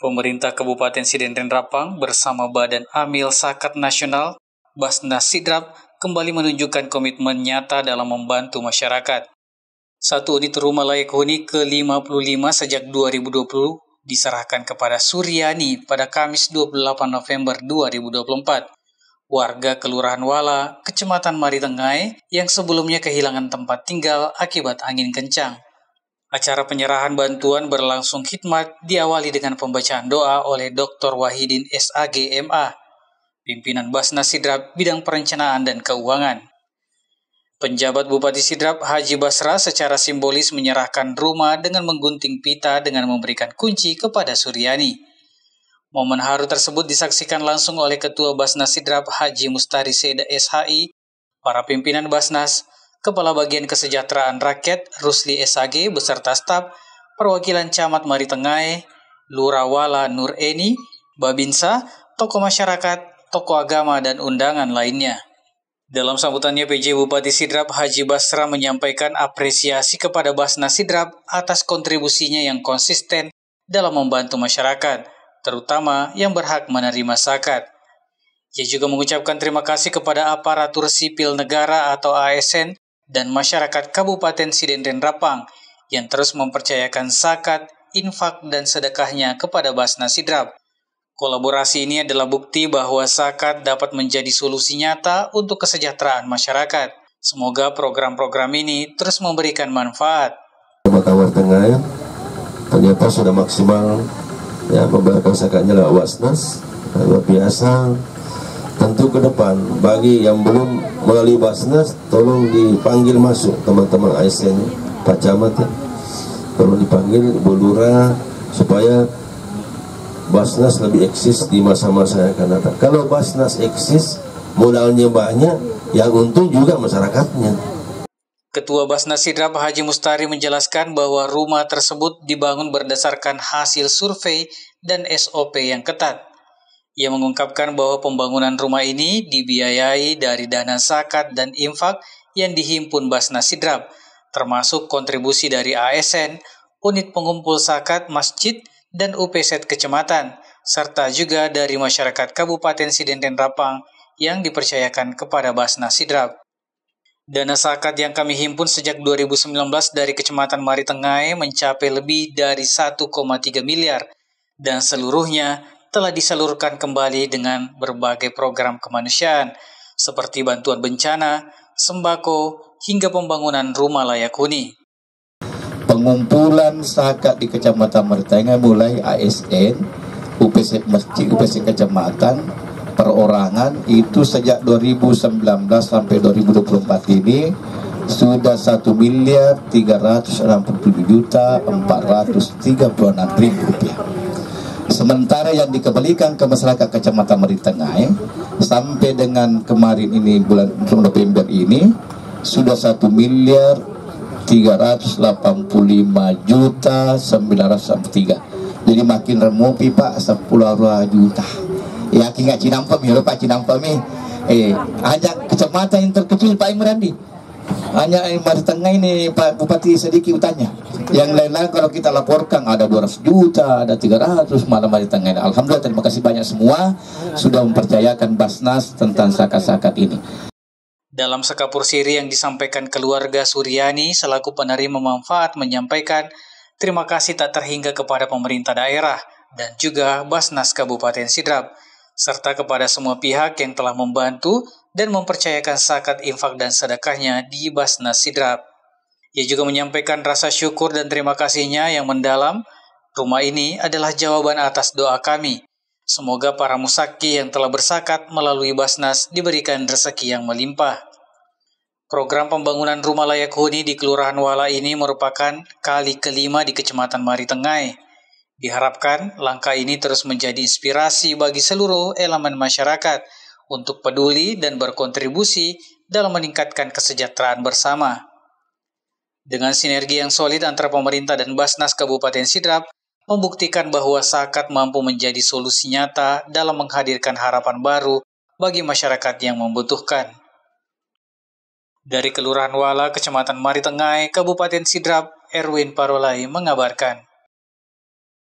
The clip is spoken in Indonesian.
Pemerintah Kabupaten Sidenden Rapang bersama Badan Amil Zakat Nasional, Basnas Sidrap, kembali menunjukkan komitmen nyata dalam membantu masyarakat. Satu unit rumah layak huni ke-55 sejak 2020 diserahkan kepada Suryani pada Kamis 28 November 2024. Warga Kelurahan Wala, Kecamatan Maritengai, yang sebelumnya kehilangan tempat tinggal akibat angin kencang. Acara penyerahan bantuan berlangsung khidmat diawali dengan pembacaan doa oleh Dr. Wahidin SAG MA, pimpinan Basnas Sidrap bidang perencanaan dan keuangan. Penjabat Bupati Sidrap Haji Basra secara simbolis menyerahkan rumah dengan menggunting pita dengan memberikan kunci kepada Suryani. Momen haru tersebut disaksikan langsung oleh Ketua Basnas Sidrap Haji Mustari Seda SHI, para pimpinan Basnas, Kepala Bagian Kesejahteraan Rakyat Rusli SAG beserta staf, perwakilan Camat Maritengai, Lurah Wala Nur Eni, Babinsa, tokoh masyarakat, tokoh agama, dan undangan lainnya. Dalam sambutannya, PJ Bupati Sidrap Haji Basra menyampaikan apresiasi kepada Basnas Sidrap atas kontribusinya yang konsisten dalam membantu masyarakat, terutama yang berhak menerima zakat. Ia juga mengucapkan terima kasih kepada aparatur sipil negara atau ASN dan masyarakat Kabupaten Sidenden Rapang yang terus mempercayakan zakat, infak, dan sedekahnya kepada Basnas Sidrap. Kolaborasi ini adalah bukti bahwa zakat dapat menjadi solusi nyata untuk kesejahteraan masyarakat. Semoga program-program ini terus memberikan manfaat. Kabupaten Tengah ternyata sudah maksimal ya membayarkan zakatnya lewat Basnas, luar biasa. Tentu ke depan bagi yang belum melalui Basnas, tolong dipanggil masuk teman-teman ASN, Pak Camat ya, tolong dipanggil Bu Lurah supaya Basnas lebih eksis di masa-masa yang akan datang. Kalau Basnas eksis, modalnya banyak, yang untung juga masyarakatnya. Ketua Basnas Sidrap Haji Mustari menjelaskan bahwa rumah tersebut dibangun berdasarkan hasil survei dan SOP yang ketat. Ia mengungkapkan bahwa pembangunan rumah ini dibiayai dari dana zakat dan infak yang dihimpun Basnas Sidrap, termasuk kontribusi dari ASN, unit pengumpul zakat masjid, dan UPZ kecamatan, serta juga dari masyarakat Kabupaten Sidenden Rapang yang dipercayakan kepada Basnas Sidrap. Dana zakat yang kami himpun sejak 2019 dari Kecamatan Maritengai mencapai lebih dari 1,3 miliar dan seluruhnya telah disalurkan kembali dengan berbagai program kemanusiaan seperti bantuan bencana, sembako, hingga pembangunan rumah layak huni. Pengumpulan zakat di Kecamatan Maritengai mulai ASN, UPZ masjid, UPZ kecamatan, perorangan itu sejak 2019 sampai 2024 ini sudah 1.367.436.000 rupiah. Sementara yang dikembalikan ke masyarakat Kecamatan Maritengai sampai dengan kemarin ini bulan November ini sudah 1.385.903. Jadi makin remopi Pak 10 juta. Ya kinga cinampam ya Pak cinampam ajak kecamatan yang terkecil Pak Imrandi. Hanya Maritengai ini Pak Bupati sedikit utanya. Yang lain-lain kalau kita laporkan ada 200 juta, ada 300 malah Maritengai. Alhamdulillah terima kasih banyak semua sudah mempercayakan Basnas tentang zakat-zakat ini. Dalam sekapur siri yang disampaikan keluarga Suryani selaku penerima manfaat menyampaikan terima kasih tak terhingga kepada pemerintah daerah dan juga Basnas Kabupaten Sidrap, serta kepada semua pihak yang telah membantu dan mempercayakan zakat, infak, dan sedekahnya di Basnas Sidrap. Ia juga menyampaikan rasa syukur dan terima kasihnya yang mendalam. Rumah ini adalah jawaban atas doa kami. Semoga para musaki yang telah berzakat melalui Basnas diberikan rezeki yang melimpah. Program pembangunan rumah layak huni di Kelurahan Wala ini merupakan kali kelima di Kecamatan Maritengai. Diharapkan langkah ini terus menjadi inspirasi bagi seluruh elemen masyarakat untuk peduli dan berkontribusi dalam meningkatkan kesejahteraan bersama. Dengan sinergi yang solid antara pemerintah dan Basnas Kabupaten Sidrap, membuktikan bahwa zakat mampu menjadi solusi nyata dalam menghadirkan harapan baru bagi masyarakat yang membutuhkan. Dari Kelurahan Wala, Kecamatan Maritengai, Kabupaten Sidrap, Erwin Parolai mengabarkan.